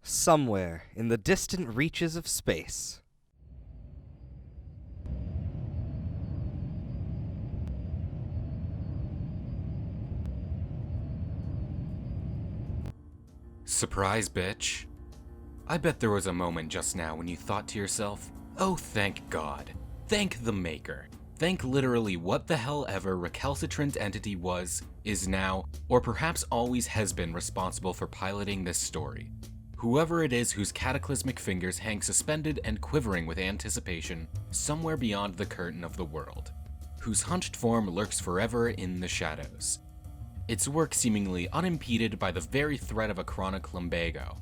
somewhere in the distant reaches of space. Surprise, bitch. I bet there was a moment just now when you thought to yourself, oh thank God, thank the Maker, thank literally what the hell ever recalcitrant entity was, is now, or perhaps always has been responsible for piloting this story. Whoever it is whose cataclysmic fingers hang suspended and quivering with anticipation somewhere beyond the curtain of the world, whose hunched form lurks forever in the shadows. Its work seemingly unimpeded by the very threat of a chronic lumbago,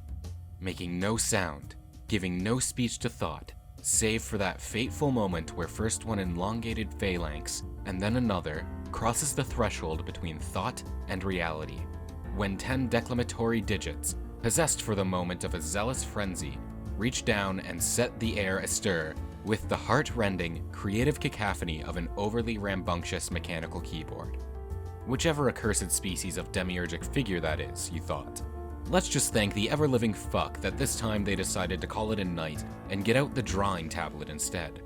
making no sound, giving no speech to thought, save for that fateful moment where first one elongated phalanx, and then another, crosses the threshold between thought and reality, when 10 declamatory digits, possessed for the moment of a zealous frenzy, reach down and set the air astir with the heart-rending, creative cacophony of an overly rambunctious mechanical keyboard. Whichever accursed species of demiurgic figure that is, you thought. Let's just thank the ever-living fuck that this time they decided to call it a night and get out the drawing tablet instead.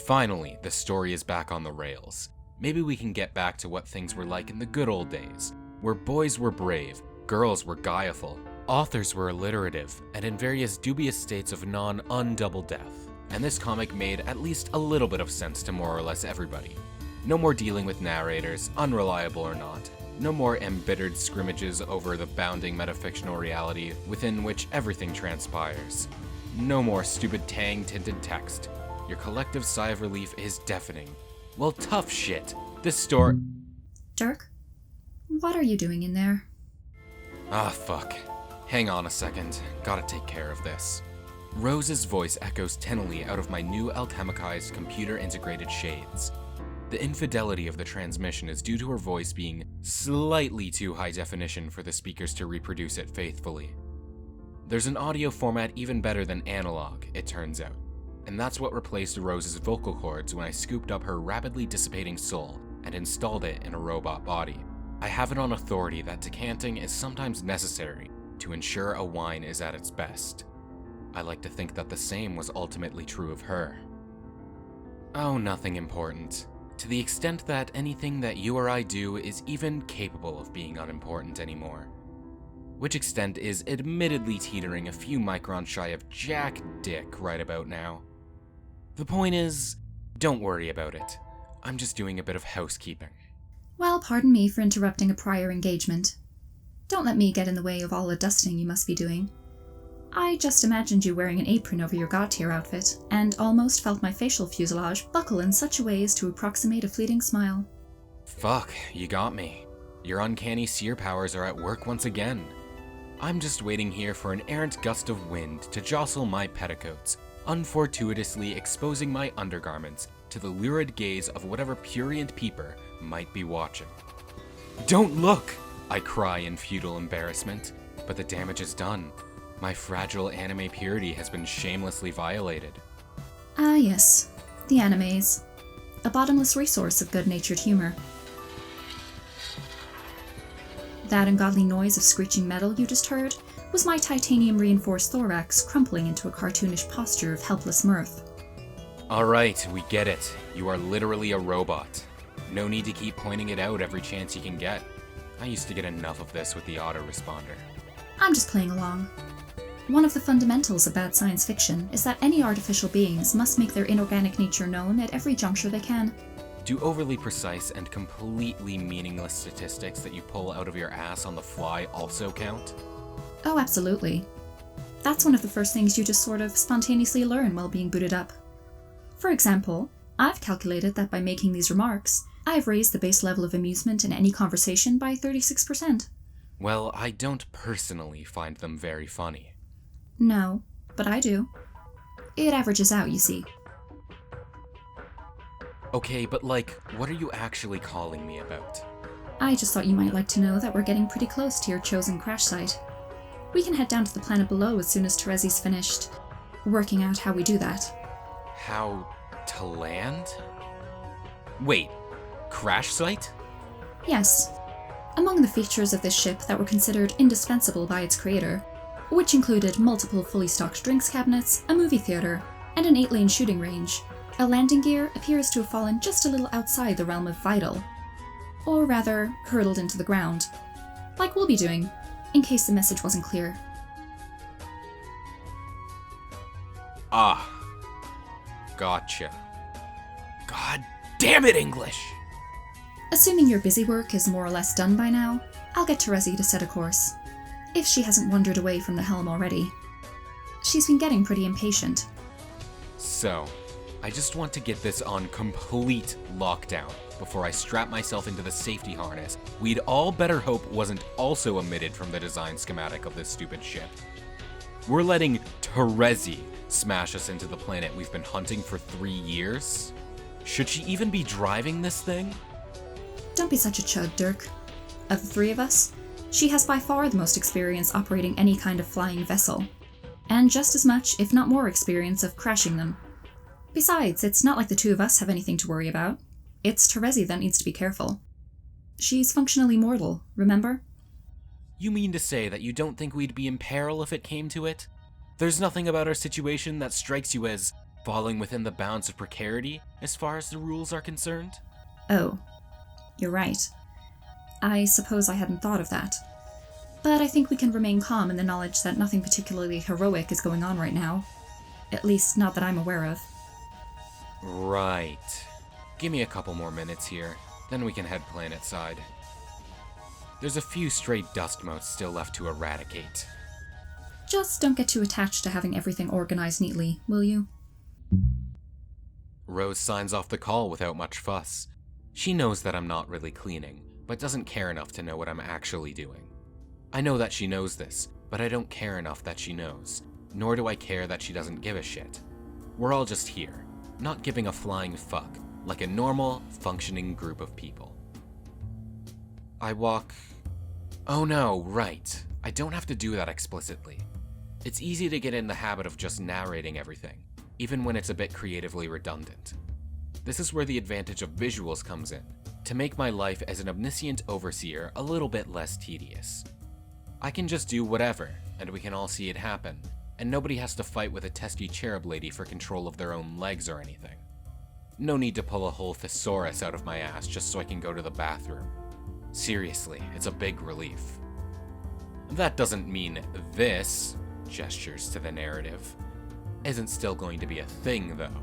Finally, the story is back on the rails. Maybe we can get back to what things were like in the good old days, where boys were brave, girls were guileful, authors were alliterative, and in various dubious states of non-undouble death. And this comic made at least a little bit of sense to more or less everybody. No more dealing with narrators, unreliable or not. No more embittered scrimmages over the bounding metafictional reality within which everything transpires. No more stupid tang-tinted text. Your collective sigh of relief is deafening. Well, tough shit. This story... Dirk? What are you doing in there? Ah, fuck. Hang on a second. Gotta take care of this. Rose's voice echoes tinnily out of my new alchemicized computer-integrated shades. The infidelity of the transmission is due to her voice being slightly too high definition for the speakers to reproduce it faithfully. There's an audio format even better than analog, it turns out, and that's what replaced Rose's vocal cords when I scooped up her rapidly dissipating soul and installed it in a robot body. I have it on authority that decanting is sometimes necessary to ensure a wine is at its best. I like to think that the same was ultimately true of her. Oh, nothing important. To the extent that anything that you or I do is even capable of being unimportant anymore. Which extent is admittedly teetering a few microns shy of jack dick right about now. The point is, don't worry about it. I'm just doing a bit of housekeeping. Well, pardon me for interrupting a prior engagement. Don't let me get in the way of all the dusting you must be doing. I just imagined you wearing an apron over your god-tier outfit, and almost felt my facial fuselage buckle in such a way as to approximate a fleeting smile. Fuck, you got me. Your uncanny seer powers are at work once again. I'm just waiting here for an errant gust of wind to jostle my petticoats, unfortuitously exposing my undergarments to the lurid gaze of whatever prurient peeper might be watching. Don't look! I cry in futile embarrassment, but the damage is done. My fragile anime purity has been shamelessly violated. Ah yes, the animes. A bottomless resource of good-natured humor. That ungodly noise of screeching metal you just heard was my titanium-reinforced thorax crumpling into a cartoonish posture of helpless mirth. Alright, we get it. You are literally a robot. No need to keep pointing it out every chance you can get. I used to get enough of this with the autoresponder. I'm just playing along. One of the fundamentals about science fiction is that any artificial beings must make their inorganic nature known at every juncture they can. Do overly precise and completely meaningless statistics that you pull out of your ass on the fly also count? Oh, absolutely. That's one of the first things you just sort of spontaneously learn while being booted up. For example, I've calculated that by making these remarks, I've raised the base level of amusement in any conversation by 36%. Well, I don't personally find them very funny. No, but I do. It averages out, you see. Okay, but what are you actually calling me about? I just thought you might like to know that we're getting pretty close to your chosen crash site. We can head down to the planet below as soon as Terezi's finished working out how we do that. How to land? Wait, crash site? Yes. Among the features of this ship that were considered indispensable by its creator which included multiple fully stocked drinks cabinets, a movie theater, and an 8-lane shooting range. A landing gear appears to have fallen just a little outside the realm of vital, or rather, hurtled into the ground, like we'll be doing, in case the message wasn't clear. Ah. Gotcha. God damn it, English! Assuming your busy work is more or less done by now, I'll get Terezi to set a course, if she hasn't wandered away from the helm already. She's been getting pretty impatient. So, I just want to get this on complete lockdown before I strap myself into the safety harness we'd all better hope wasn't also omitted from the design schematic of this stupid ship. We're letting Terezi smash us into the planet we've been hunting for 3 years? Should she even be driving this thing? Don't be such a chud, Dirk. Of the 3 of us, she has by far the most experience operating any kind of flying vessel, and just as much, if not more, experience of crashing them. Besides, it's not like the 2 of us have anything to worry about. It's Terezi that needs to be careful. She's functionally mortal, remember? You mean to say that you don't think we'd be in peril if it came to it? There's nothing about our situation that strikes you as falling within the bounds of precarity as far as the rules are concerned? Oh, you're right. I suppose I hadn't thought of that. But I think we can remain calm in the knowledge that nothing particularly heroic is going on right now. At least, not that I'm aware of. Right. Give me a couple more minutes here, then we can head planet side. There's a few stray dust motes still left to eradicate. Just don't get too attached to having everything organized neatly, will you? Rose signs off the call without much fuss. She knows that I'm not really cleaning, but doesn't care enough to know what I'm actually doing. I know that she knows this, but I don't care enough that she knows, nor do I care that she doesn't give a shit. We're all just here, not giving a flying fuck, like a normal, functioning group of people. I walk... Oh no, right. I don't have to do that explicitly. It's easy to get in the habit of just narrating everything, even when it's a bit creatively redundant. This is where the advantage of visuals comes in, to make my life as an omniscient overseer a little bit less tedious. I can just do whatever, and we can all see it happen, and nobody has to fight with a testy cherub lady for control of their own legs or anything. No need to pull a whole thesaurus out of my ass just so I can go to the bathroom. Seriously, it's a big relief. That doesn't mean this, gestures to the narrative, isn't still going to be a thing though.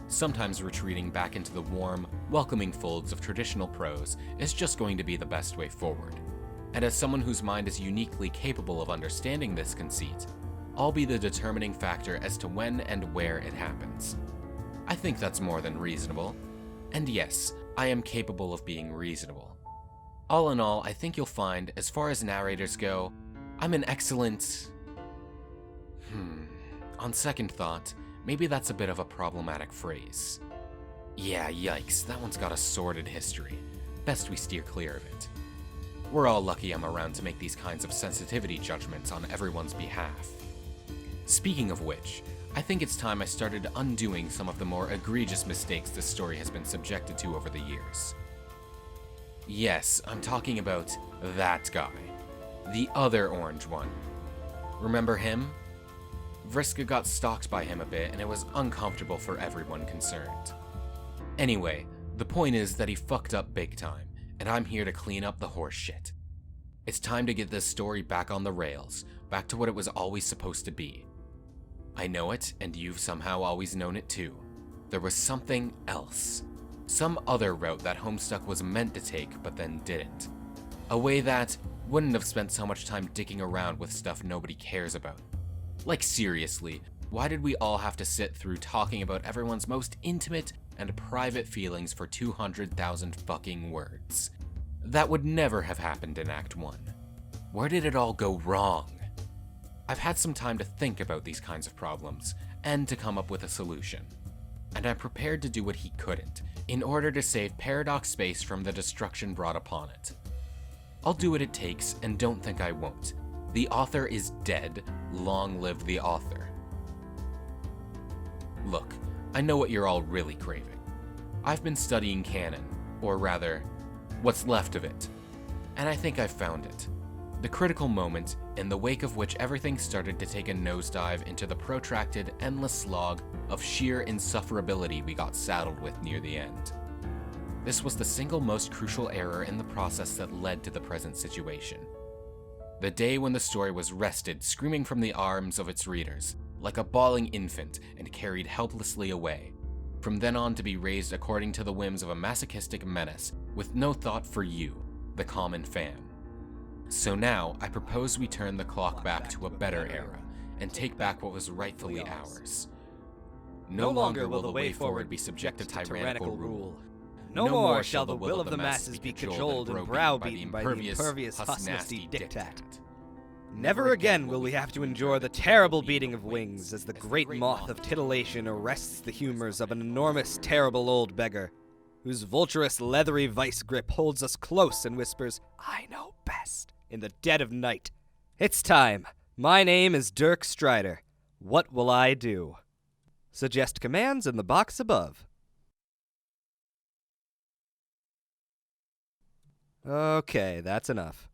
Sometimes retreating back into the warm, welcoming folds of traditional prose is just going to be the best way forward. And as someone whose mind is uniquely capable of understanding this conceit, I'll be the determining factor as to when and where it happens. I think that's more than reasonable. And yes, I am capable of being reasonable. All in all, I think you'll find, as far as narrators go, I'm an excellent... On second thought, maybe that's a bit of a problematic phrase. Yeah, yikes, that one's got a sordid history. Best we steer clear of it. We're all lucky I'm around to make these kinds of sensitivity judgments on everyone's behalf. Speaking of which, I think it's time I started undoing some of the more egregious mistakes this story has been subjected to over the years. Yes, I'm talking about that guy. The other orange one. Remember him? Vriska got stalked by him a bit, and it was uncomfortable for everyone concerned. Anyway, the point is that he fucked up big time, and I'm here to clean up the horse shit. It's time to get this story back on the rails, back to what it was always supposed to be. I know it, and you've somehow always known it too. There was something else. Some other route that Homestuck was meant to take, but then didn't. A way that wouldn't have spent so much time dicking around with stuff nobody cares about. Like seriously, why did we all have to sit through talking about everyone's most intimate and private feelings for 200,000 fucking words? That would never have happened in Act 1. Where did it all go wrong? I've had some time to think about these kinds of problems, and to come up with a solution. And I'm prepared to do what he couldn't, in order to save Paradox Space from the destruction brought upon it. I'll do what it takes, and don't think I won't. The author is dead. Long live the author. Look, I know what you're all really craving. I've been studying Canon, or rather, what's left of it. And I think I've found it. The critical moment, in the wake of which everything started to take a nosedive into the protracted, endless slog of sheer insufferability we got saddled with near the end. This was the single most crucial error in the process that led to the present situation. The day when the story was wrested, screaming from the arms of its readers, like a bawling infant, and carried helplessly away, from then on to be raised according to the whims of a masochistic menace, with no thought for you, the common fan. So now, I propose we turn the clock back to a better era, and take back what was rightfully ours. No longer will the way forward be subject to tyrannical rule. No more shall the will of the masses be cajoled and browbeaten by the impervious husk-nasty diktat. Never again will we have to endure the terrible beating of wings as the great moth of titillation arrests the humors of an enormous, terrible old beggar, whose vulturous, leathery vice grip holds us close and whispers, "I know best," in the dead of night. It's time. My name is Dirk Strider. What will I do? Suggest commands in the box above. Okay, that's enough.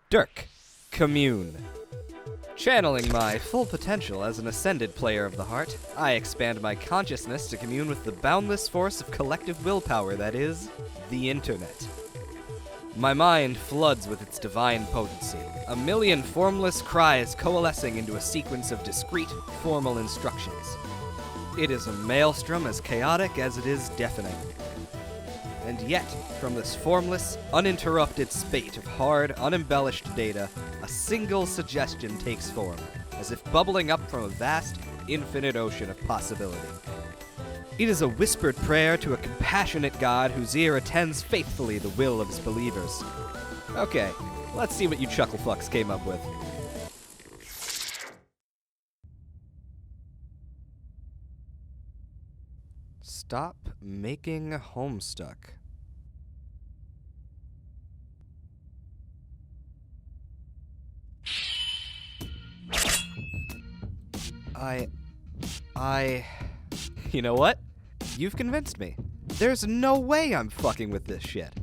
Dirk. Commune. Channeling my full potential as an ascended player of the heart, I expand my consciousness to commune with the boundless force of collective willpower that is, the internet. My mind floods with its divine potency, a million formless cries coalescing into a sequence of discrete, formal instructions. It is a maelstrom as chaotic as it is deafening. And yet, from this formless, uninterrupted spate of hard, unembellished data, a single suggestion takes form, as if bubbling up from a vast, infinite ocean of possibility. It is a whispered prayer to a compassionate God whose ear attends faithfully the will of his believers. Okay, let's see what you chucklefucks came up with. Stop making Homestuck. You know what? You've convinced me. There's no way I'm fucking with this shit.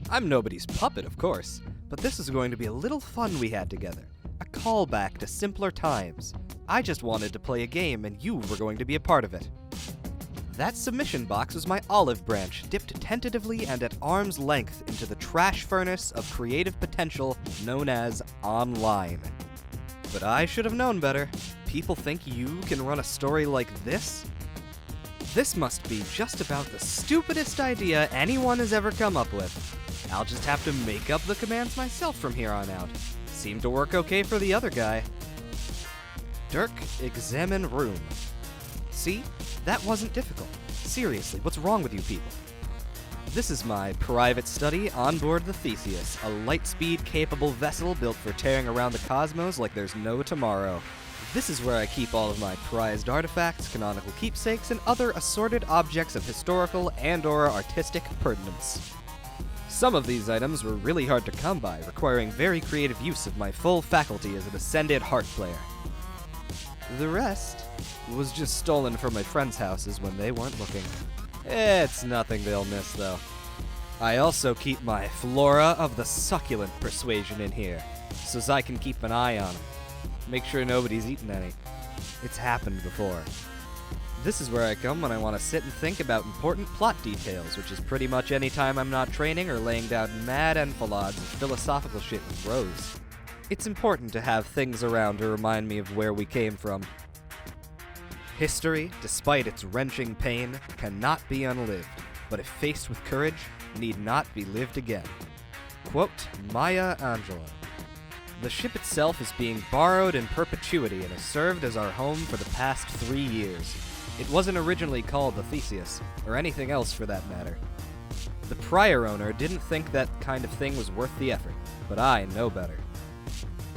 I'm nobody's puppet, of course, but this is going to be a little fun we had together. A callback to simpler times. I just wanted to play a game, and you were going to be a part of it. That submission box was my olive branch, dipped tentatively and at arm's length into the trash furnace of creative potential known as online. But I should have known better. People think you can run a story like this? This must be just about the stupidest idea anyone has ever come up with. I'll just have to make up the commands myself from here on out. Seemed to work okay for the other guy. Dirk, examine room. See? That wasn't difficult. Seriously, what's wrong with you people? This is my private study on board the Theseus, a light-speed-capable vessel built for tearing around the cosmos like there's no tomorrow. This is where I keep all of my prized artifacts, canonical keepsakes, and other assorted objects of historical and/or artistic pertinence. Some of these items were really hard to come by, requiring very creative use of my full faculty as an ascended harp player. The rest was just stolen from my friends' houses when they weren't looking. It's nothing they'll miss, though. I also keep my flora of the succulent persuasion in here, so as I can keep an eye on them. Make sure nobody's eaten any. It's happened before. This is where I come when I want to sit and think about important plot details, which is pretty much any time I'm not training or laying down mad enfilades of philosophical shit with bros. It's important to have things around to remind me of where we came from. History, despite its wrenching pain, cannot be unlived, but if faced with courage, need not be lived again. Quote, Maya Angelou. The ship itself is being borrowed in perpetuity and has served as our home for the past 3 years. It wasn't originally called the Theseus, or anything else for that matter. The prior owner didn't think that kind of thing was worth the effort, but I know better.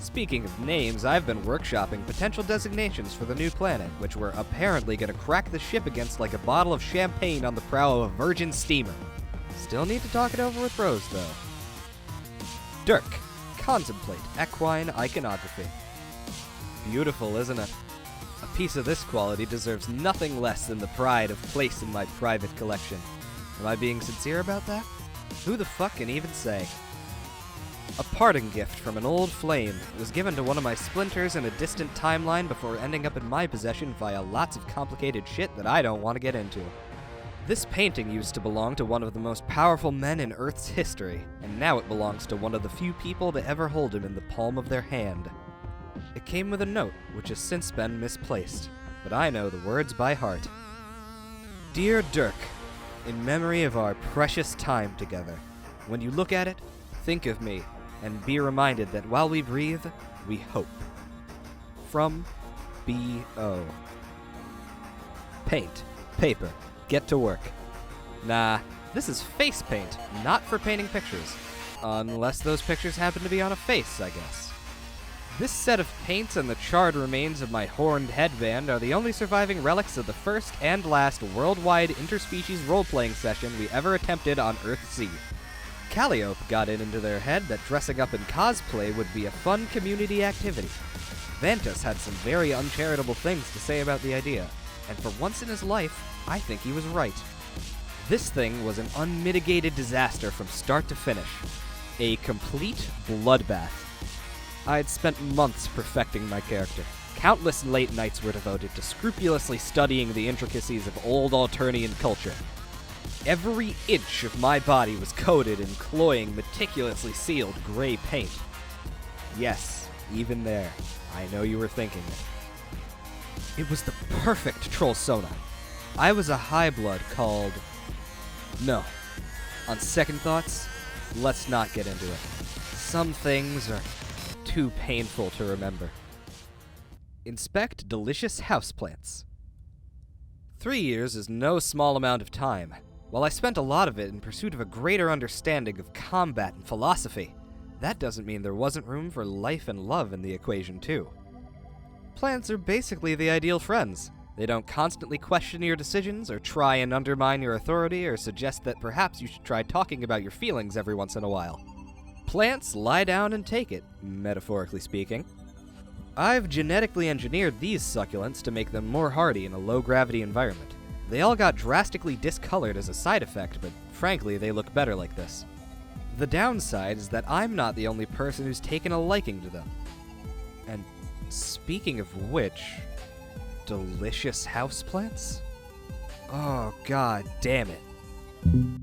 Speaking of names, I've been workshopping potential designations for the new planet, which we're apparently gonna crack the ship against like a bottle of champagne on the prow of a virgin steamer. Still need to talk it over with Rose, though. Dirk. Contemplate equine iconography. Beautiful, isn't it? A piece of this quality deserves nothing less than the pride of place in my private collection. Am I being sincere about that? Who the fuck can even say? A parting gift from an old flame. It was given to one of my splinters in a distant timeline before ending up in my possession via lots of complicated shit that I don't want to get into. This painting used to belong to one of the most powerful men in Earth's history, and now it belongs to one of the few people to ever hold him in the palm of their hand. It came with a note, which has since been misplaced, but I know the words by heart. Dear Dirk, in memory of our precious time together, when you look at it, think of me, and be reminded that while we breathe, we hope. From B.O. Paint. Paper. Get to work. Nah, this is face paint, not for painting pictures. Unless those pictures happen to be on a face, I guess. This set of paints and the charred remains of my horned headband are the only surviving relics of the first and last worldwide interspecies role-playing session we ever attempted on Earth-Z. Calliope got it into their head that dressing up in cosplay would be a fun community activity. Vantus had some very uncharitable things to say about the idea, and for once in his life, I think he was right. This thing was an unmitigated disaster from start to finish. A complete bloodbath. I had spent months perfecting my character. Countless late nights were devoted to scrupulously studying the intricacies of old Alternian culture. Every inch of my body was coated in cloying, meticulously sealed gray paint. Yes, even there, I know you were thinking it. It was the perfect troll sona. I was a high blood called... No. On second thoughts, let's not get into it. Some things are too painful to remember. Inspect delicious houseplants. 3 years is no small amount of time. While I spent a lot of it in pursuit of a greater understanding of combat and philosophy, that doesn't mean there wasn't room for life and love in the equation, too. Plants are basically the ideal friends. They don't constantly question your decisions or try and undermine your authority or suggest that perhaps you should try talking about your feelings every once in a while. Plants lie down and take it, metaphorically speaking. I've genetically engineered these succulents to make them more hardy in a low-gravity environment. They all got drastically discolored as a side effect, but frankly, they look better like this. The downside is that I'm not the only person who's taken a liking to them. And speaking of which, delicious houseplants? Oh, god damn it. You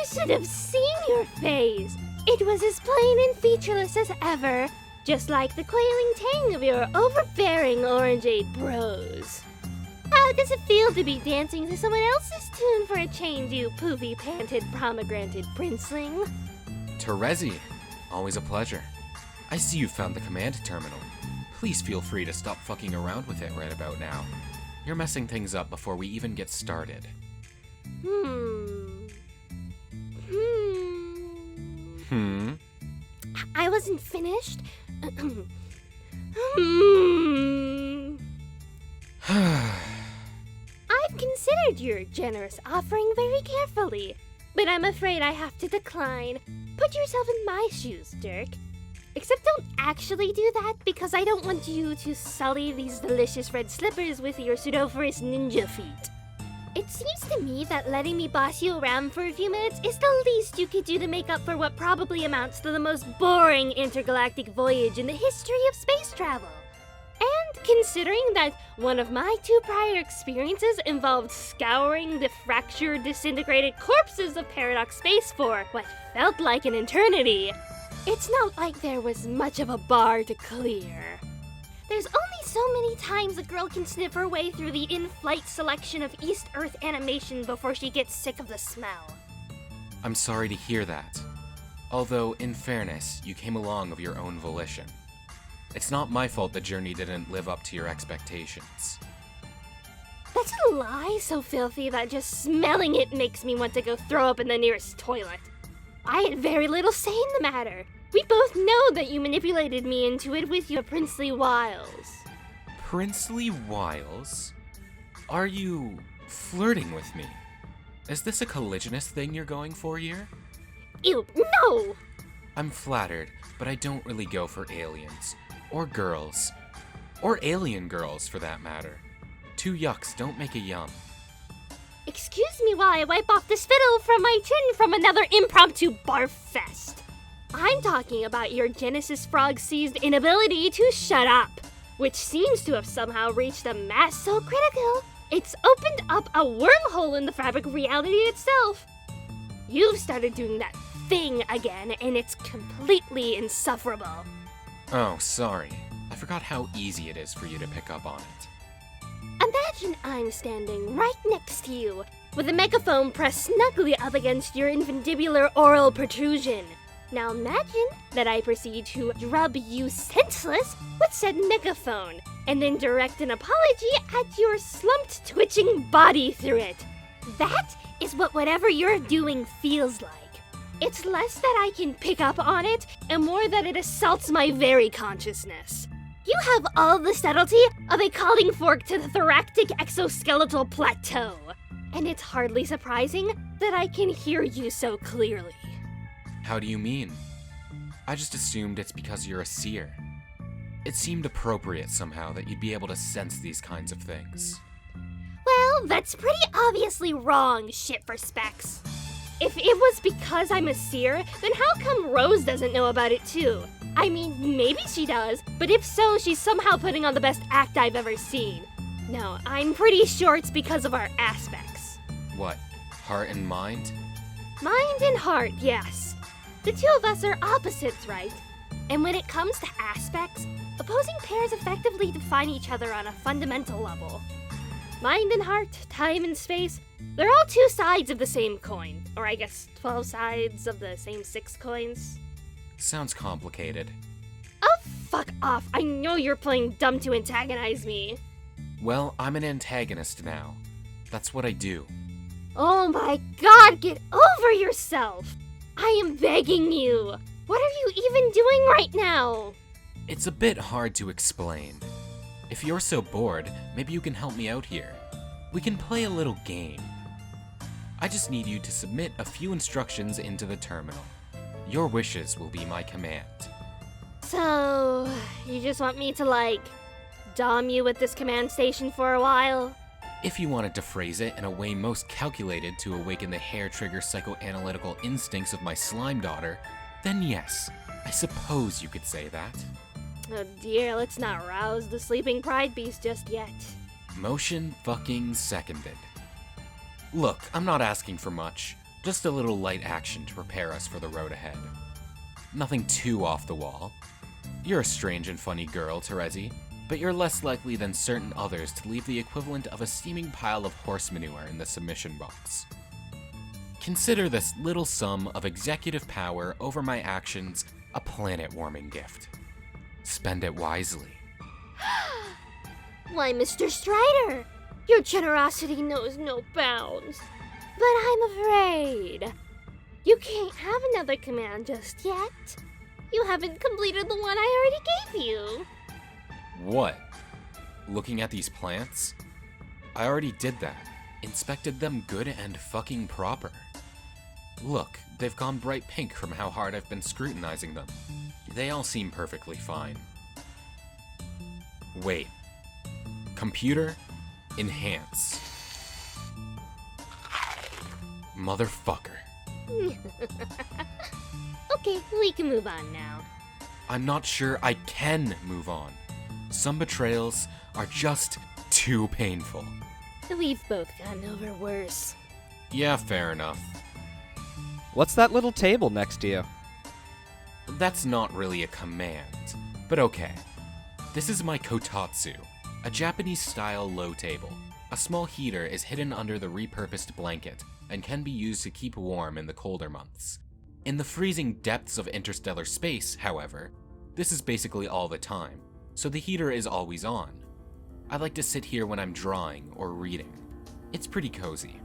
should have seen your face. It was as plain and featureless as ever. Just like the quailing tang of your overbearing orangeade bros. How does it feel to be dancing to someone else's tune for a change, you poofy-panted, pomegranated princeling? Terezi, always a pleasure. I see you found the command terminal. Please feel free to stop fucking around with it right about now. You're messing things up before we even get started. I wasn't finished. I've considered your generous offering very carefully, but I'm afraid I have to decline. Put yourself in my shoes, Dirk. Except don't actually do that, because I don't want you to sully these delicious red slippers with your pseudophorus ninja feet. It seems to me that letting me boss you around for a few minutes is the least you could do to make up for what probably amounts to the most boring intergalactic voyage in the history of space travel. And considering that one of my 2 prior experiences involved scouring the fractured, disintegrated corpses of Paradox Space for what felt like an eternity, it's not like there was much of a bar to clear. There's only so many times a girl can sniff her way through the in-flight selection of East Earth animation before she gets sick of the smell. I'm sorry to hear that. Although, in fairness, you came along of your own volition. It's not my fault the journey didn't live up to your expectations. That's a lie so filthy that just smelling it makes me want to go throw up in the nearest toilet. I had very little say in the matter. We both know that you manipulated me into it with your princely wiles. Princely wiles? Are you flirting with me? Is this a collisionist thing you're going for here? Ew, no! I'm flattered, but I don't really go for aliens. Or girls. Or alien girls, for that matter. 2 yucks don't make a yum. Excuse me while I wipe off the spittle from my chin from another impromptu barf fest. I'm talking about your Genesis Frog C's inability to shut up, which seems to have somehow reached a mass so critical, it's opened up a wormhole in the fabric of reality itself. You've started doing that thing again, and it's completely insufferable. Oh, sorry. I forgot how easy it is for you to pick up on it. Imagine I'm standing right next to you, with a megaphone pressed snugly up against your infundibular oral protrusion. Now imagine that I proceed to drub you senseless with said megaphone, and then direct an apology at your slumped, twitching body through it. That is what whatever you're doing feels like. It's less that I can pick up on it, and more that it assaults my very consciousness. You have all the subtlety of a calling fork to the thoracic exoskeletal plateau, and it's hardly surprising that I can hear you so clearly. How do you mean? I just assumed it's because you're a seer. It seemed appropriate somehow that you'd be able to sense these kinds of things. Well, that's pretty obviously wrong, shit for specs. If it was because I'm a seer, then how come Rose doesn't know about it too? I mean, maybe she does, but if so, she's somehow putting on the best act I've ever seen. No, I'm pretty sure it's because of our aspects. What? Heart and mind? Mind and heart, yes. The two of us are opposites, right? And when it comes to aspects, opposing pairs effectively define each other on a fundamental level. Mind and heart, time and space, they're all two sides of the same coin. Or I guess 12 sides of the same 6 coins. Sounds complicated. Oh, fuck off. I know you're playing dumb to antagonize me. Well, I'm an antagonist now. That's what I do. Oh my god, get over yourself! I am begging you! What are you even doing right now? It's a bit hard to explain. If you're so bored, maybe you can help me out here. We can play a little game. I just need you to submit a few instructions into the terminal. Your wishes will be my command. So, you just want me to, dom you with this command station for a while? If you wanted to phrase it in a way most calculated to awaken the hair-trigger psychoanalytical instincts of my slime daughter, then yes, I suppose you could say that. Oh dear, let's not rouse the sleeping pride beast just yet. Motion fucking seconded. Look, I'm not asking for much, just a little light action to prepare us for the road ahead. Nothing too off the wall. You're a strange and funny girl, Terezi, but you're less likely than certain others to leave the equivalent of a steaming pile of horse manure in the submission box. Consider this little sum of executive power over my actions a planet-warming gift. Spend it wisely. Why, Mr. Strider, your generosity knows no bounds. But I'm afraid you can't have another command just yet. You haven't completed the one I already gave you. What? Looking at these plants? I already did that. Inspected them good and fucking proper. Look, they've gone bright pink from how hard I've been scrutinizing them. They all seem perfectly fine. Wait. Computer, enhance. Motherfucker. Okay, we can move on now. I'm not sure I can move on. Some betrayals are just too painful. We've both gotten over worse. Yeah, fair enough. What's that little table next to you? That's not really a command, but okay. This is my kotatsu, a Japanese-style low table. A small heater is hidden under the repurposed blanket and can be used to keep warm in the colder months. In the freezing depths of interstellar space, however, this is basically all the time, so the heater is always on. I like to sit here when I'm drawing or reading. It's pretty cozy.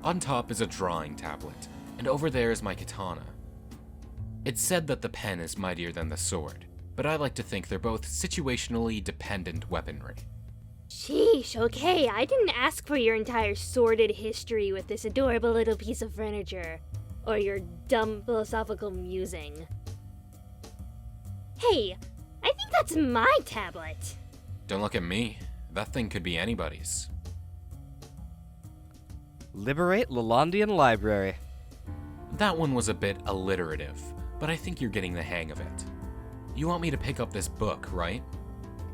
On top is a drawing tablet, and over there is my katana. It's said that the pen is mightier than the sword, but I like to think they're both situationally dependent weaponry. Sheesh, okay, I didn't ask for your entire sordid history with this adorable little piece of furniture. Or your dumb philosophical musing. Hey, I think that's my tablet. Don't look at me. That thing could be anybody's. Liberate Lalondian Library. That one was a bit alliterative, but I think you're getting the hang of it. You want me to pick up this book, right?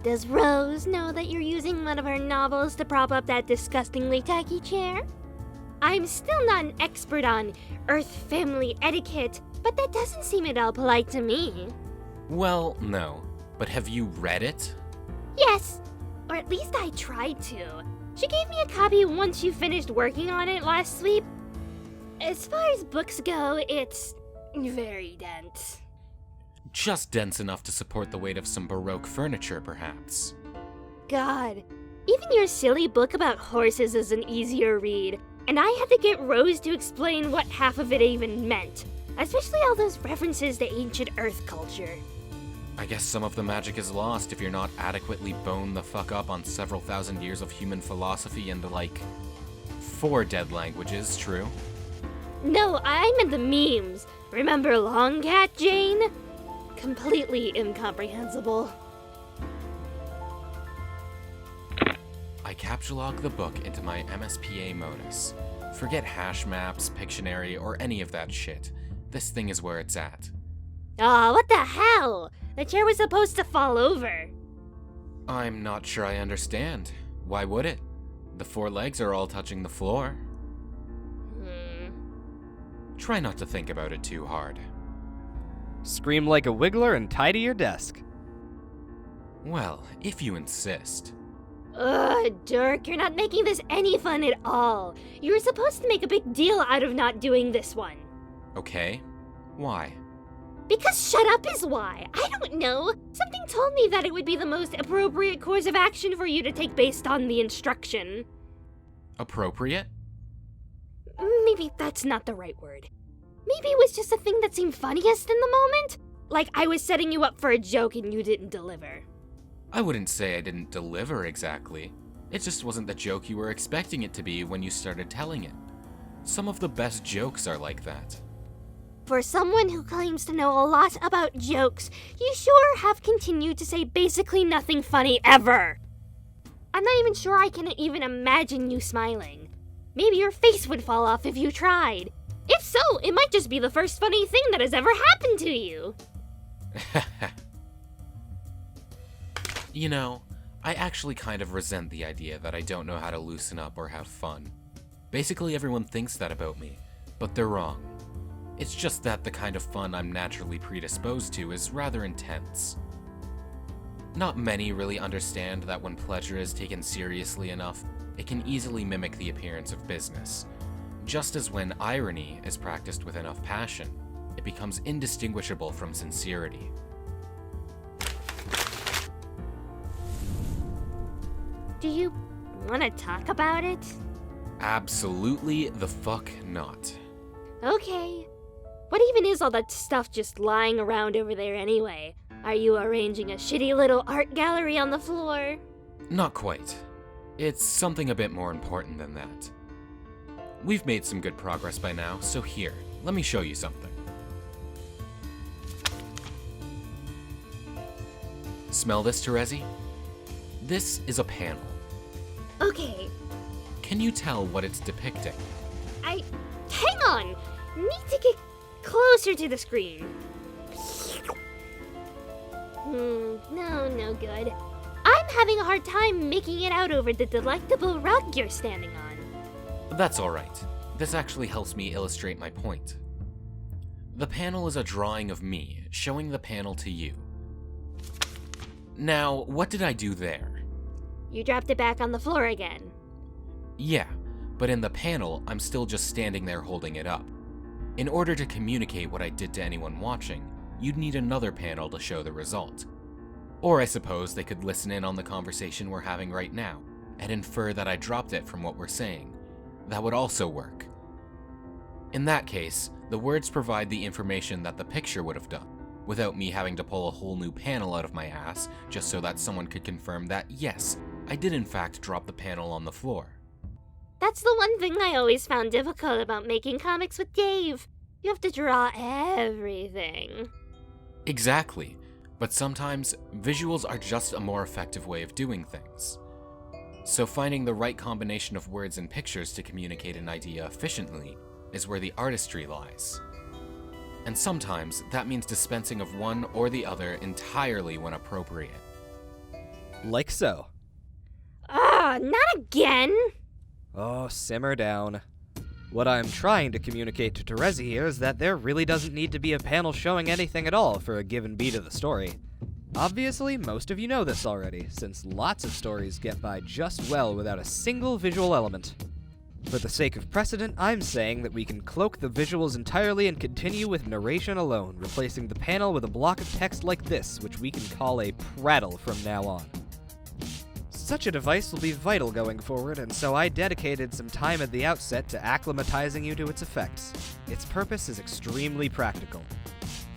Does Rose know that you're using one of her novels to prop up that disgustingly tacky chair? I'm still not an expert on Earth family etiquette, but that doesn't seem at all polite to me. Well, no. But have you read it? Yes, or at least I tried to. She gave me a copy once you finished working on it last sweep. As far as books go, it's very dense. Just dense enough to support the weight of some Baroque furniture, perhaps. God, even your silly book about horses is an easier read, and I had to get Rose to explain what half of it even meant, especially all those references to ancient Earth culture. I guess some of the magic is lost if you're not adequately boned the fuck up on several thousand years of human philosophy and, 4 dead languages, true? No, I meant the memes. Remember Long Cat Jane? Completely incomprehensible. I capsulog the book into my MSPA modus. Forget hash maps, Pictionary, or any of that shit. This thing is where it's at. Aw, what the hell? The chair was supposed to fall over. I'm not sure I understand. Why would it? The 4 legs are all touching the floor. Try not to think about it too hard. Scream like a wiggler and tidy your desk. Well, if you insist. Ugh, Dirk, you're not making this any fun at all. You were supposed to make a big deal out of not doing this one. Okay. Why? Because shut up is why. I don't know. Something told me that it would be the most appropriate course of action for you to take based on the instruction. Appropriate? Maybe that's not the right word. Maybe it was just a thing that seemed funniest in the moment. Like I was setting you up for a joke and you didn't deliver. I wouldn't say I didn't deliver exactly. It just wasn't the joke you were expecting it to be when you started telling it. Some of the best jokes are like that. For someone who claims to know a lot about jokes, you sure have continued to say basically nothing funny ever. I'm not even sure I can even imagine you smiling. Maybe your face would fall off if you tried. If so, it might just be the first funny thing that has ever happened to you. You know, I actually kind of resent the idea that I don't know how to loosen up or have fun. Basically, everyone thinks that about me, but they're wrong. It's just that the kind of fun I'm naturally predisposed to is rather intense. Not many really understand that when pleasure is taken seriously enough, it can easily mimic the appearance of business. Just as when irony is practiced with enough passion, it becomes indistinguishable from sincerity. Do you want to talk about it? Absolutely the fuck not. Okay. What even is all that stuff just lying around over there anyway? Are you arranging a shitty little art gallery on the floor? Not quite. It's something a bit more important than that. We've made some good progress by now, so here, let me show you something. Smell this, Terezi? This is a panel. Okay. Can you tell what it's depicting? Hang on! Need to get closer to the screen. No good. I'm having a hard time making it out over the delectable rug you're standing on. That's alright. This actually helps me illustrate my point. The panel is a drawing of me, showing the panel to you. Now, what did I do there? You dropped it back on the floor again. Yeah, but in the panel, I'm still just standing there holding it up. In order to communicate what I did to anyone watching, you'd need another panel to show the result. Or I suppose they could listen in on the conversation we're having right now, and infer that I dropped it from what we're saying. That would also work. In that case, the words provide the information that the picture would have done, without me having to pull a whole new panel out of my ass just so that someone could confirm that yes, I did in fact drop the panel on the floor. That's the one thing I always found difficult about making comics with Dave. You have to draw everything. Exactly, but sometimes visuals are just a more effective way of doing things. So finding the right combination of words and pictures to communicate an idea efficiently is where the artistry lies. And sometimes that means dispensing of one or the other entirely when appropriate. Like so. Ah, not again! Oh, simmer down. What I'm trying to communicate to Terezi here is that there really doesn't need to be a panel showing anything at all for a given beat of the story. Obviously, most of you know this already, since lots of stories get by just well without a single visual element. For the sake of precedent, I'm saying that we can cloak the visuals entirely and continue with narration alone, replacing the panel with a block of text like this, which we can call a prattle from now on. Such a device will be vital going forward, and so I dedicated some time at the outset to acclimatizing you to its effects. Its purpose is extremely practical.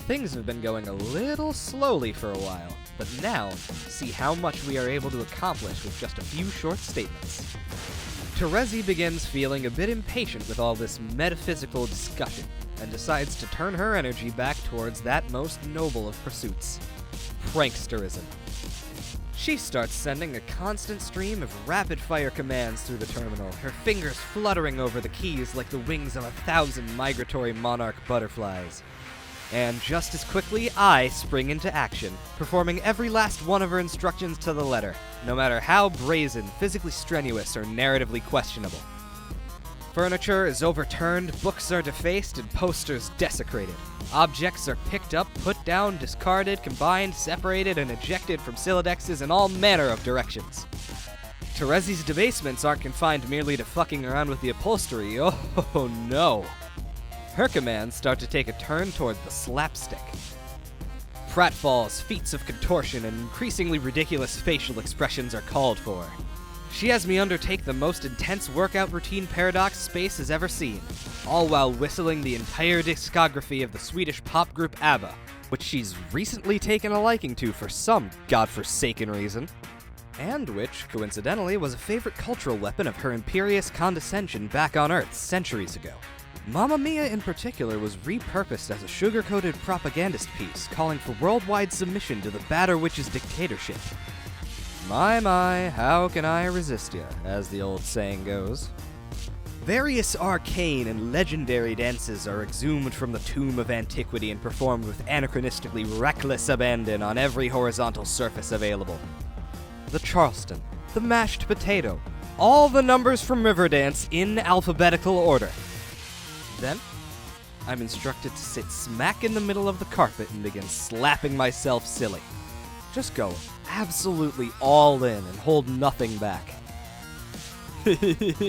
Things have been going a little slowly for a while, but now, see how much we are able to accomplish with just a few short statements. Terezi begins feeling a bit impatient with all this metaphysical discussion, and decides to turn her energy back towards that most noble of pursuits, pranksterism. She starts sending a constant stream of rapid-fire commands through the terminal, her fingers fluttering over the keys like the wings of 1,000 migratory monarch butterflies. And just as quickly, I spring into action, performing every last one of her instructions to the letter, no matter how brazen, physically strenuous, or narratively questionable. Furniture is overturned, books are defaced, and posters desecrated. Objects are picked up, put down, discarded, combined, separated, and ejected from Silodexes in all manner of directions. Terezi's debasements aren't confined merely to fucking around with the upholstery. Oh no. Her commands start to take a turn toward the slapstick. Pratfalls, feats of contortion, and increasingly ridiculous facial expressions are called for. She has me undertake the most intense workout routine Paradox Space has ever seen, all while whistling the entire discography of the Swedish pop group ABBA, which she's recently taken a liking to for some godforsaken reason, and which, coincidentally, was a favorite cultural weapon of her imperious condescension back on Earth centuries ago. Mamma Mia in particular was repurposed as a sugar-coated propagandist piece calling for worldwide submission to the Batter Witch's dictatorship. My, how can I resist ya, as the old saying goes. Various arcane and legendary dances are exhumed from the tomb of antiquity and performed with anachronistically reckless abandon on every horizontal surface available. The Charleston, the mashed potato, all the numbers from Riverdance in alphabetical order. Then, I'm instructed to sit smack in the middle of the carpet and begin slapping myself silly. Just go absolutely all in and hold nothing back.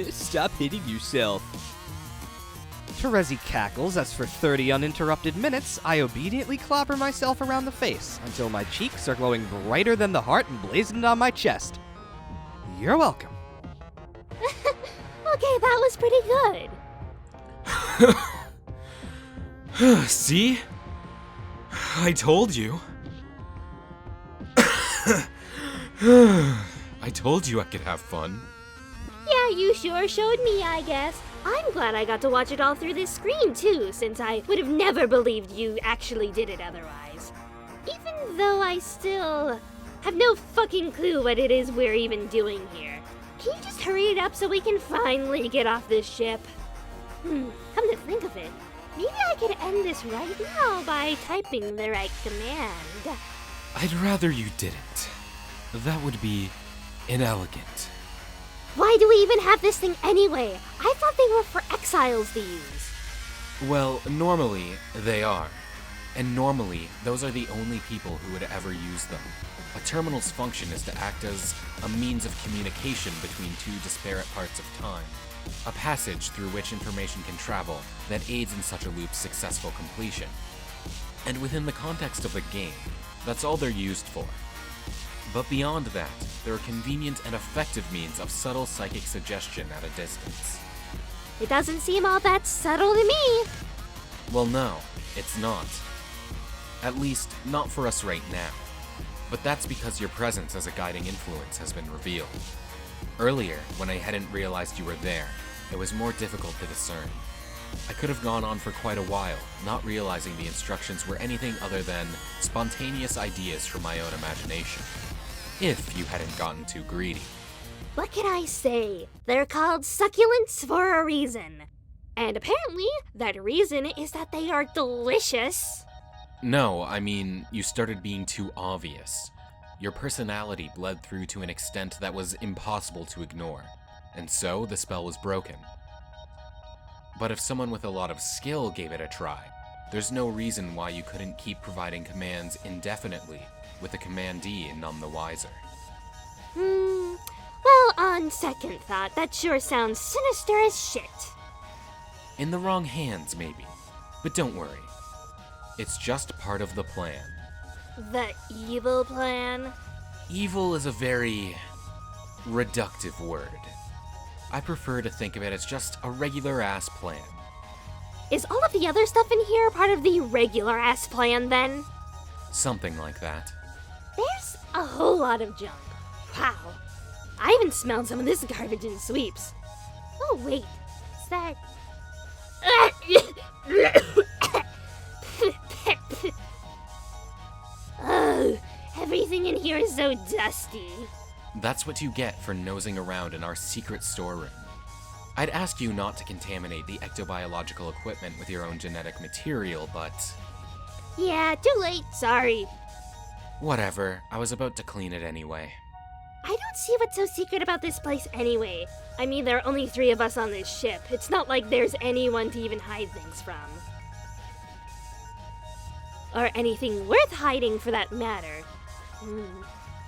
Stop hitting yourself. Terezi cackles as for 30 uninterrupted minutes, I obediently clobber myself around the face until my cheeks are glowing brighter than the heart emblazoned on my chest. You're welcome. Okay, that was pretty good. See? I told you. I told you I could have fun. Yeah, you sure showed me, I guess. I'm glad I got to watch it all through this screen, too, since I would have never believed you actually did it otherwise. Even though I still have no fucking clue what it is we're even doing here. Can you just hurry it up so we can finally get off this ship? Come to think of it, maybe I could end this right now by typing the right command. I'd rather you didn't. That would be inelegant. Why do we even have this thing anyway? I thought they were for exiles to use. Well, normally, they are. And normally, those are the only people who would ever use them. A terminal's function is to act as a means of communication between two disparate parts of time. A passage through which information can travel that aids in such a loop's successful completion. And within the context of a game, that's all they're used for. But beyond that, they're a convenient and effective means of subtle psychic suggestion at a distance. It doesn't seem all that subtle to me. Well, no, it's not. At least, not for us right now. But that's because your presence as a guiding influence has been revealed. Earlier, when I hadn't realized you were there, it was more difficult to discern. I could have gone on for quite a while, not realizing the instructions were anything other than spontaneous ideas from my own imagination. If you hadn't gotten too greedy. What can I say? They're called succulents for a reason. And apparently, that reason is that they are delicious. No, I mean, you started being too obvious. Your personality bled through to an extent that was impossible to ignore, and so the spell was broken. But if someone with a lot of skill gave it a try, there's no reason why you couldn't keep providing commands indefinitely, with the commandee none the wiser. Well, on second thought, that sure sounds sinister as shit. In the wrong hands, maybe. But don't worry. It's just part of the plan. The evil plan? Evil is a very reductive word. I prefer to think of it as just a regular-ass plan. Is all of the other stuff in here part of the regular-ass plan, then? Something like that. There's a whole lot of junk. Wow. I even smelled some of this garbage in sweeps. Oh, wait. Is that... Ugh, everything in here is so dusty. That's what you get for nosing around in our secret storeroom. I'd ask you not to contaminate the ectobiological equipment with your own genetic material, but... Yeah, too late, sorry. Whatever, I was about to clean it anyway. I don't see what's so secret about this place anyway. I mean, there are only 3 of us on this ship. It's not like there's anyone to even hide things from. Or anything worth hiding, for that matter.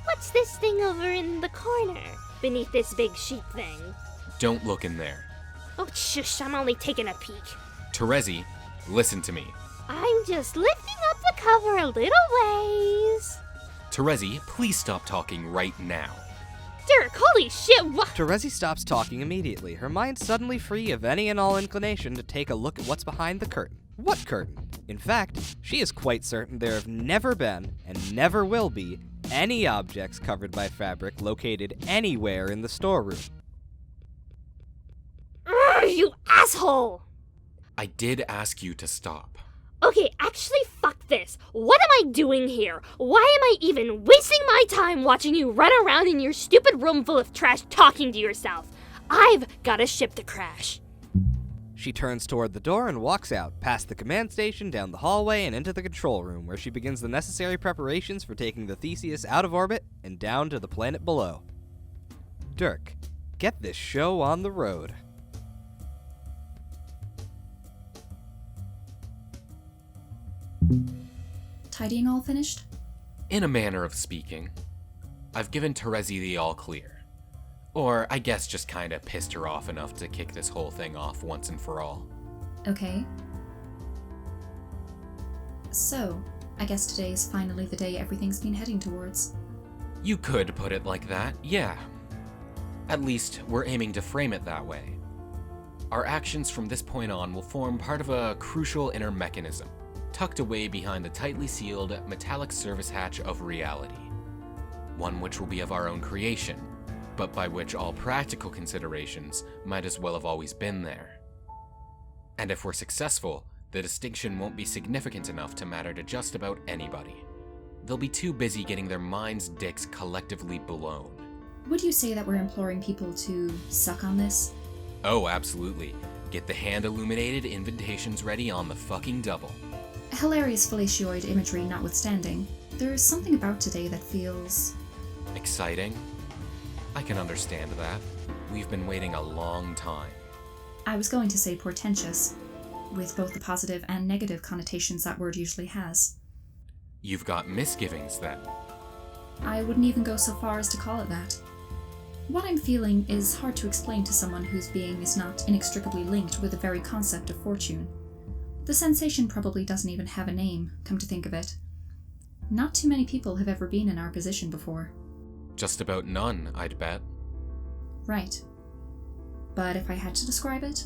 What's this thing over in the corner, beneath this big sheet thing? Don't look in there. Oh, shush, I'm only taking a peek. Terezi, listen to me. I'm just lifting up the cover a little ways. Terezi, please stop talking right now. Dirk, holy shit, what? Terezi stops talking immediately, her mind suddenly free of any and all inclination to take a look at what's behind the curtain. What curtain? In fact, she is quite certain there have never been, and never will be, any objects covered by fabric located anywhere in the storeroom. You asshole! I did ask you to stop. Okay, actually, fuck this. What am I doing here? Why am I even wasting my time watching you run around in your stupid room full of trash talking to yourself? I've got a ship to crash. She turns toward the door and walks out, past the command station, down the hallway, and into the control room, where she begins the necessary preparations for taking the Theseus out of orbit and down to the planet below. Dirk, get this show on the road. Tidying all finished? In a manner of speaking. I've given Terezi the all clear. Or, I guess just kinda pissed her off enough to kick this whole thing off once and for all. Okay. So, I guess today is finally the day everything's been heading towards. You could put it like that, yeah. At least, we're aiming to frame it that way. Our actions from this point on will form part of a crucial inner mechanism, tucked away behind the tightly sealed, metallic service hatch of reality. One which will be of our own creation, but by which all practical considerations might as well have always been there. And if we're successful, the distinction won't be significant enough to matter to just about anybody. They'll be too busy getting their minds' dicks collectively blown. Would you say that we're imploring people to suck on this? Oh, absolutely. Get the hand-illuminated invitations ready on the fucking double. Hilarious fellacioid imagery notwithstanding, there's something about today that feels... Exciting? I can understand that. We've been waiting a long time. I was going to say portentous, with both the positive and negative connotations that word usually has. You've got misgivings, then. I wouldn't even go so far as to call it that. What I'm feeling is hard to explain to someone whose being is not inextricably linked with the very concept of fortune. The sensation probably doesn't even have a name, come to think of it. Not too many people have ever been in our position before. Just about none, I'd bet. Right. But if I had to describe it,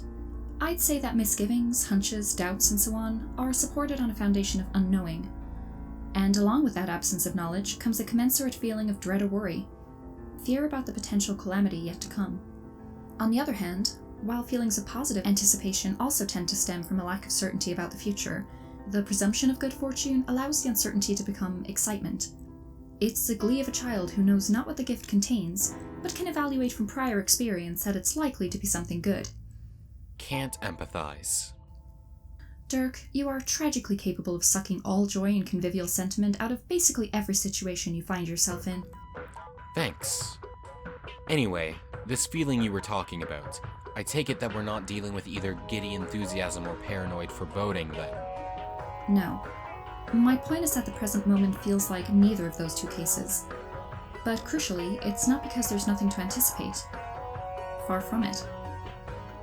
I'd say that misgivings, hunches, doubts, and so on are supported on a foundation of unknowing. And along with that absence of knowledge comes a commensurate feeling of dread or worry, fear about the potential calamity yet to come. On the other hand, while feelings of positive anticipation also tend to stem from a lack of certainty about the future, the presumption of good fortune allows the uncertainty to become excitement. It's the glee of a child who knows not what the gift contains, but can evaluate from prior experience that it's likely to be something good. Can't empathize. Dirk, you are tragically capable of sucking all joy and convivial sentiment out of basically every situation you find yourself in. Thanks. Anyway, this feeling you were talking about, I take it that we're not dealing with either giddy enthusiasm or paranoid foreboding then? No. My point is that the present moment feels like neither of those two cases. But crucially, it's not because there's nothing to anticipate. Far from it.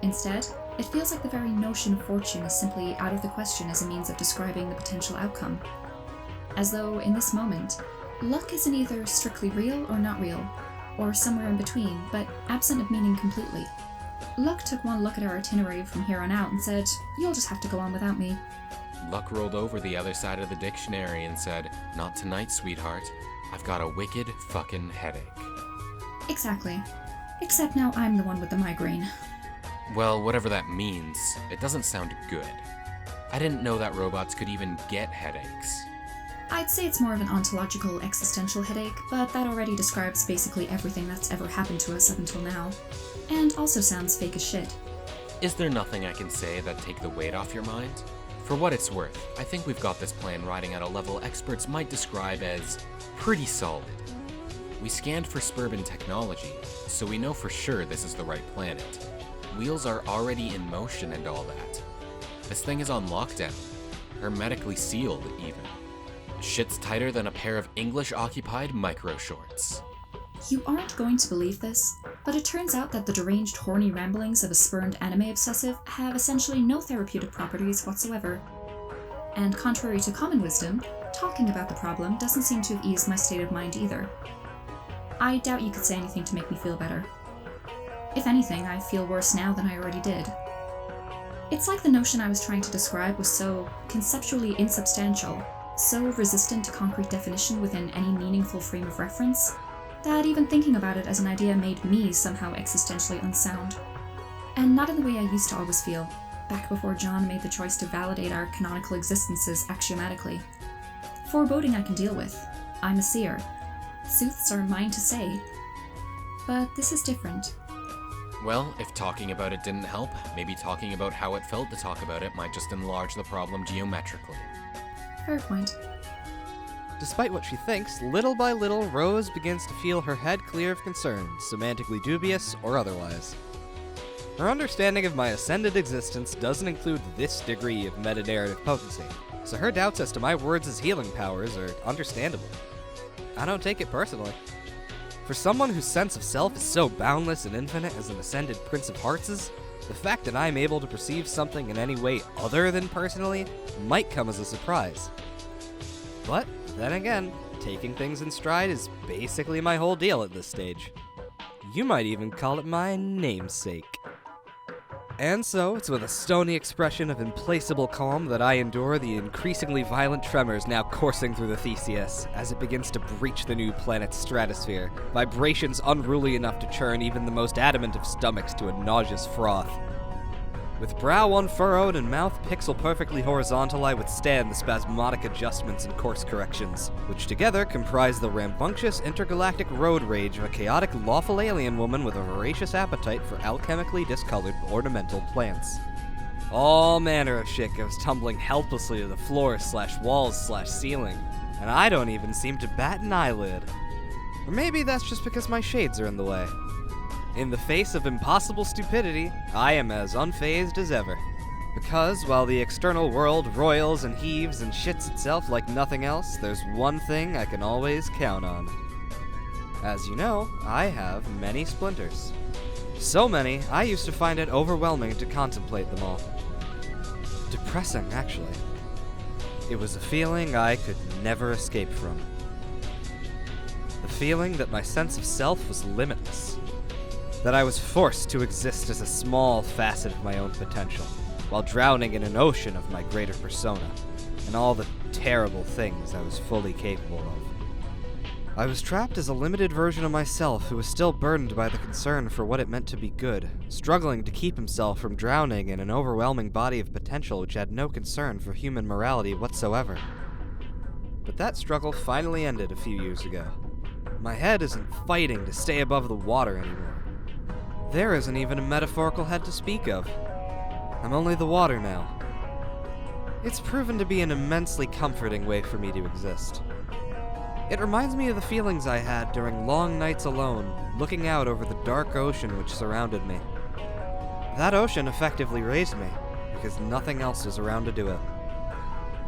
Instead, it feels like the very notion of fortune is simply out of the question as a means of describing the potential outcome. As though, in this moment, luck isn't either strictly real or not real, or somewhere in between, but absent of meaning completely. Luck took one look at our itinerary from here on out and said, "You'll just have to go on without me." Luck rolled over the other side of the dictionary and said, "Not tonight, sweetheart. I've got a wicked fucking headache." Exactly. Except now I'm the one with the migraine. Well, whatever that means, it doesn't sound good. I didn't know that robots could even get headaches. I'd say it's more of an ontological existential headache, but that already describes basically everything that's ever happened to us up until now. And also sounds fake as shit. Is there nothing I can say that'd take the weight off your mind? For what it's worth, I think we've got this plan riding at a level experts might describe as pretty solid. We scanned for Spurbin technology, so we know for sure this is the right planet. Wheels are already in motion and all that. This thing is on lockdown. Hermetically sealed, even. Shit's tighter than a pair of English-occupied micro-shorts. You aren't going to believe this, but it turns out that the deranged, horny ramblings of a spurned anime obsessive have essentially no therapeutic properties whatsoever. And contrary to common wisdom, talking about the problem doesn't seem to have eased my state of mind either. I doubt you could say anything to make me feel better. If anything, I feel worse now than I already did. It's like the notion I was trying to describe was so conceptually insubstantial, so resistant to concrete definition within any meaningful frame of reference, that even thinking about it as an idea made me somehow existentially unsound. And not in the way I used to always feel, back before John made the choice to validate our canonical existences axiomatically. Foreboding I can deal with. I'm a seer. Sooths are mine to say. But this is different. Well, if talking about it didn't help, maybe talking about how it felt to talk about it might just enlarge the problem geometrically. Fair point. Despite what she thinks, little by little, Rose begins to feel her head clear of concerns, semantically dubious or otherwise. Her understanding of my ascended existence doesn't include this degree of meta-narrative potency, so her doubts as to my words' healing powers are understandable. I don't take it personally. For someone whose sense of self is so boundless and infinite as an ascended Prince of Hearts is, the fact that I'm able to perceive something in any way other than personally might come as a surprise. But, then again, taking things in stride is basically my whole deal at this stage. You might even call it my namesake. And so, it's with a stony expression of implacable calm that I endure the increasingly violent tremors now coursing through the Theseus as it begins to breach the new planet's stratosphere, vibrations unruly enough to churn even the most adamant of stomachs to a nauseous froth. With brow unfurrowed and mouth pixel-perfectly horizontal, I withstand the spasmodic adjustments and course corrections, which together comprise the rambunctious intergalactic road rage of a chaotic lawful alien woman with a voracious appetite for alchemically discolored ornamental plants. All manner of shit goes tumbling helplessly to the floor/walls/ceiling, and I don't even seem to bat an eyelid. Or maybe that's just because my shades are in the way. In the face of impossible stupidity, I am as unfazed as ever. Because while the external world roils and heaves and shits itself like nothing else, there's one thing I can always count on. As you know, I have many splinters. So many, I used to find it overwhelming to contemplate them all. Depressing, actually. It was a feeling I could never escape from. The feeling that my sense of self was limitless. That I was forced to exist as a small facet of my own potential, while drowning in an ocean of my greater persona, and all the terrible things I was fully capable of. I was trapped as a limited version of myself who was still burdened by the concern for what it meant to be good, struggling to keep himself from drowning in an overwhelming body of potential which had no concern for human morality whatsoever. But that struggle finally ended a few years ago. My head isn't fighting to stay above the water anymore. There isn't even a metaphorical head to speak of. I'm only the water now. It's proven to be an immensely comforting way for me to exist. It reminds me of the feelings I had during long nights alone, looking out over the dark ocean which surrounded me. That ocean effectively raised me, because nothing else was around to do it.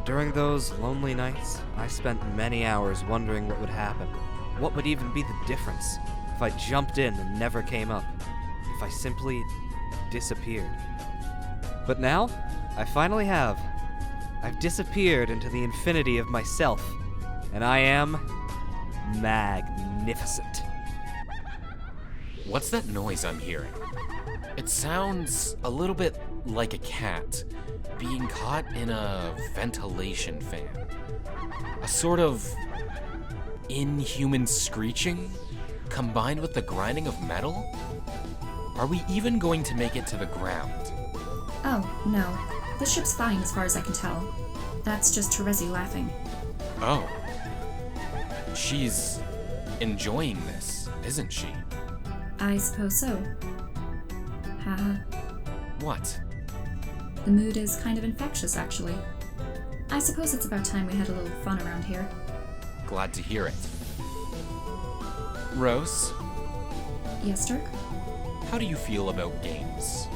During those lonely nights, I spent many hours wondering what would happen. What would even be the difference if I jumped in and never came up? If I simply disappeared? But now, I finally have. I've disappeared into the infinity of myself, and I am magnificent. What's that noise I'm hearing? It sounds a little bit like a cat being caught in a ventilation fan. A sort of inhuman screeching combined with the grinding of metal? Are we even going to make it to the ground? Oh, no. The ship's fine as far as I can tell. That's just Terezi laughing. Oh. She's enjoying this, isn't she? I suppose so. Haha. What? The mood is kind of infectious, actually. I suppose it's about time we had a little fun around here. Glad to hear it. Rose, Yes, Dirk? how do you feel about games?